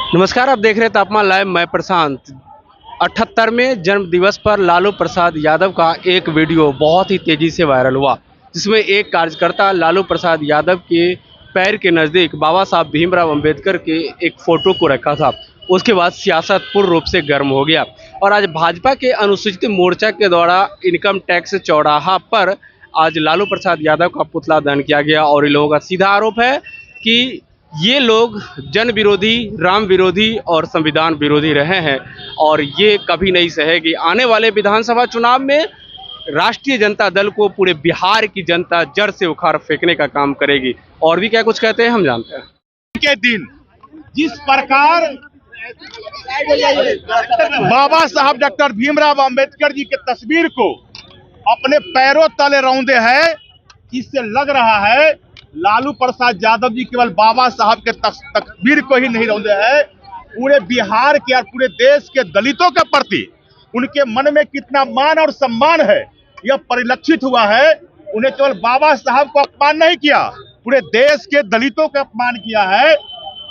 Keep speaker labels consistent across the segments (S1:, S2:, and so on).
S1: नमस्कार, आप देख रहे हैं तापमान लाइव। मैं प्रशांत। 78वें जन्म दिवस पर लालू प्रसाद यादव का एक वीडियो बहुत ही तेजी से वायरल हुआ, जिसमें एक कार्यकर्ता लालू प्रसाद यादव के पैर के नज़दीक बाबा साहब भीमराव अंबेडकर के एक फ़ोटो को रखा था। उसके बाद सियासत पूर्ण रूप से गर्म हो गया और आज भाजपा के अनुसूचित मोर्चा के द्वारा इनकम टैक्स चौराहा पर आज लालू प्रसाद यादव का पुतला दहन किया गया। और इन लोगों का सीधा आरोप है कि ये लोग जन विरोधी, राम विरोधी और संविधान विरोधी रहे हैं और ये कभी नहीं सहेगी। आने वाले विधानसभा चुनाव में राष्ट्रीय जनता दल को पूरे बिहार की जनता जड़ से उखाड़ फेंकने का काम करेगी। और भी क्या कुछ कहते हैं हम जानते हैं।
S2: के दिन जिस प्रकार बाबा साहब डॉक्टर भीमराव अंबेडकर जी के तस्वीर को अपने पैरों तले रौंदे हैं, इससे लग रहा है लालू प्रसाद यादव जी केवल बाबा साहब के तस्वीर को ही नहीं रौंदे हैं, पूरे बिहार के और पूरे देश के दलितों के प्रति उनके मन में कितना मान और सम्मान है यह परिलक्षित हुआ है। उन्हें केवल बाबा साहब को अपमान नहीं किया, पूरे देश के दलितों का अपमान किया है।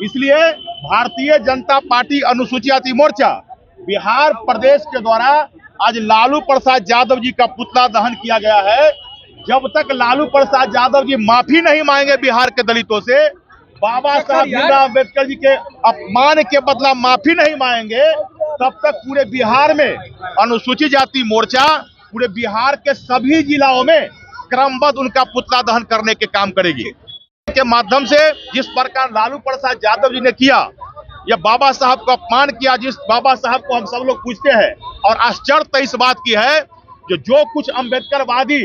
S2: इसलिए भारतीय जनता पार्टी अनुसूचित जाति मोर्चा बिहार प्रदेश के द्वारा आज लालू प्रसाद यादव जी का पुतला दहन किया गया है। जब तक लालू प्रसाद यादव जी माफी नहीं मांगेंगे बिहार के दलितों से, बाबा साहब भीमराव अम्बेडकर जी के अपमान के बदला माफी नहीं मांगेंगे, तब तक पूरे बिहार में अनुसूचित जाति मोर्चा पूरे बिहार के सभी जिलों में क्रमबद्ध उनका पुतला दहन करने के काम करेगी। के माध्यम से जिस प्रकार लालू प्रसाद यादव जी ने किया, यह बाबा साहब को अपमान किया, जिस बाबा साहब को हम सब लोग पूछते हैं। और आश्चर्य इस बात की है जो कुछ अम्बेडकरवादी,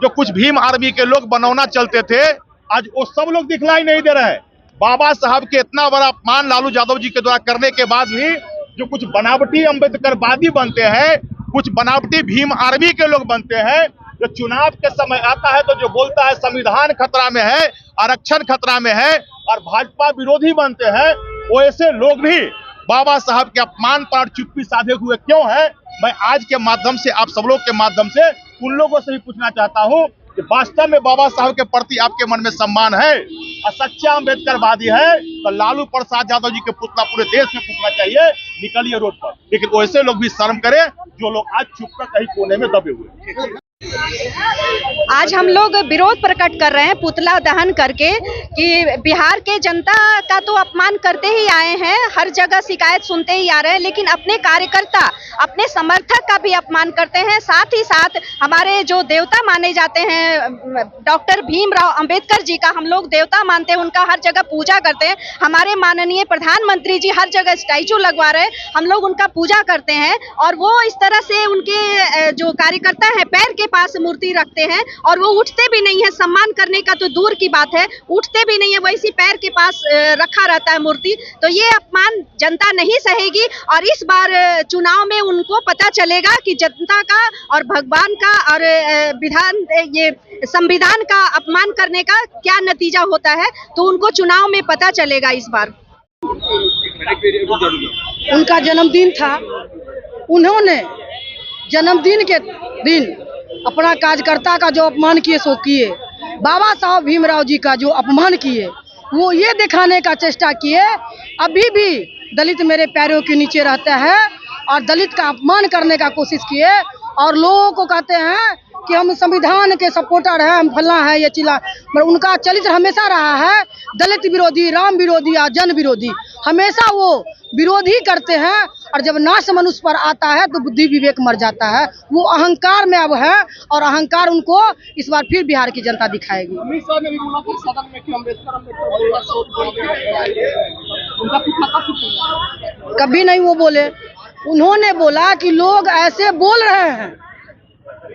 S2: जो कुछ भीम आर्मी के लोग बनौना चलते थे, आज वो सब लोग दिखलाई नहीं दे रहे हैं। बाबा साहब के इतना बड़ा अपमान लालू यादव जी के द्वारा करने के बाद भी जो कुछ बनावटी अम्बेडकरवादी बनते हैं, कुछ बनावटी भीम आर्मी के लोग बनते हैं, जो चुनाव के समय आता है तो जो बोलता है संविधान खतरा में है, आरक्षण खतरा में है और भाजपा विरोधी बनते हैं, वैसे लोग भी बाबा साहब के अपमान पर चुप्पी साधे हुए क्यों है। मैं आज के माध्यम से आप सब लोग के माध्यम से उन लोगों से भी पूछना चाहता हूं कि वास्तव में बाबा साहब के प्रति आपके मन में सम्मान है और सच्चा अम्बेडकरवादी है तो लालू प्रसाद यादव जी के पुतला पूरे देश में फूटना चाहिए, निकलिए रोड पर। लेकिन वैसे लोग भी शर्म करें जो लोग आज छुप कर कहीं कोने में दबे हुए।
S3: आज हम लोग विरोध प्रकट कर रहे हैं पुतला दहन करके कि बिहार के जनता का तो अपमान करते ही आए हैं, हर जगह शिकायत सुनते ही आ रहे हैं, लेकिन अपने कार्यकर्ता, अपने समर्थक का भी अपमान करते हैं। साथ ही साथ हमारे जो देवता माने जाते हैं डॉक्टर भीमराव अंबेडकर जी का हम लोग देवता मानते हैं, उनका हर जगह पूजा करते हैं। हमारे माननीय प्रधानमंत्री जी हर जगह स्टैचू लगवा रहे हैं, हम लोग उनका पूजा करते हैं। और वो इस तरह से उनके जो कार्यकर्ता है पैर के पास मूर्ति रखते हैं और वो उठते भी नहीं है। सम्मान करने का तो दूर की बात है, उठते भी नहीं है, वैसी पैर के पास रखा रहता है मूर्ति। तो ये अपमान जनता नहीं सहेगी और इस बार चुनाव में उनको पता चलेगा कि जनता का और भगवान का और ये संविधान का अपमान करने का क्या नतीजा होता है। तो उनको चुनाव में पता चलेगा इस बार।
S4: उनका जन्मदिन था, उन्होंने जन्मदिन के दिन अपना कार्यकर्ता का जो अपमान किए सो किए, बाबा साहब भीमराव जी का जो अपमान किए वो ये दिखाने का चेष्टा किए अभी भी दलित मेरे पैरों के नीचे रहता है और दलित का अपमान करने का कोशिश किए और लोगों को कहते हैं कि हम संविधान के सपोर्टर हैं, हम फलना है, ये चिल्ला। पर उनका चरित्र हमेशा रहा है दलित विरोधी, राम विरोधी या जन विरोधी, हमेशा वो विरोधी करते हैं। और जब नाश मनुष्य पर आता है तो बुद्धि विवेक मर जाता है। वो अहंकार में अब है और अहंकार उनको इस बार फिर बिहार की जनता दिखाएगी। कभी नहीं वो बोले, उन्होंने बोला कि लोग ऐसे बोल रहे हैं।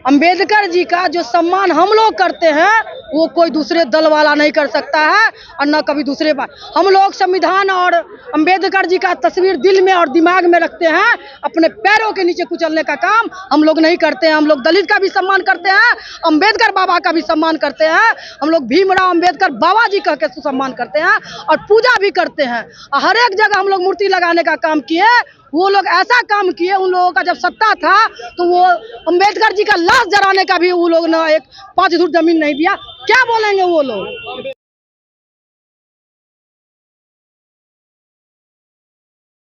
S4: अंबेडकर जी का जो सम्मान हम लोग करते हैं वो कोई दूसरे दल वाला नहीं कर सकता है और न कभी दूसरे बात। हम लोग संविधान और अंबेडकर जी का तस्वीर दिल में और दिमाग में रखते हैं, अपने पैरों के नीचे कुचलने का काम हम लोग नहीं करते हैं। हम लोग दलित का भी सम्मान करते हैं, अंबेडकर बाबा का भी सम्मान करते हैं, हम लोग भीमराव अंबेडकर बाबा जी का सम्मान करते हैं और पूजा भी करते हैं। हर एक जगह हम लोग मूर्ति लगाने का काम किए। वो लोग ऐसा काम किए, उन लोगों का जब सत्ता था तो वो अंबेडकर जी का लाश जलाने का भी वो लोग ना एक 5 धूर जमीन नहीं दिया। क्या बोलेंगे वो लोग।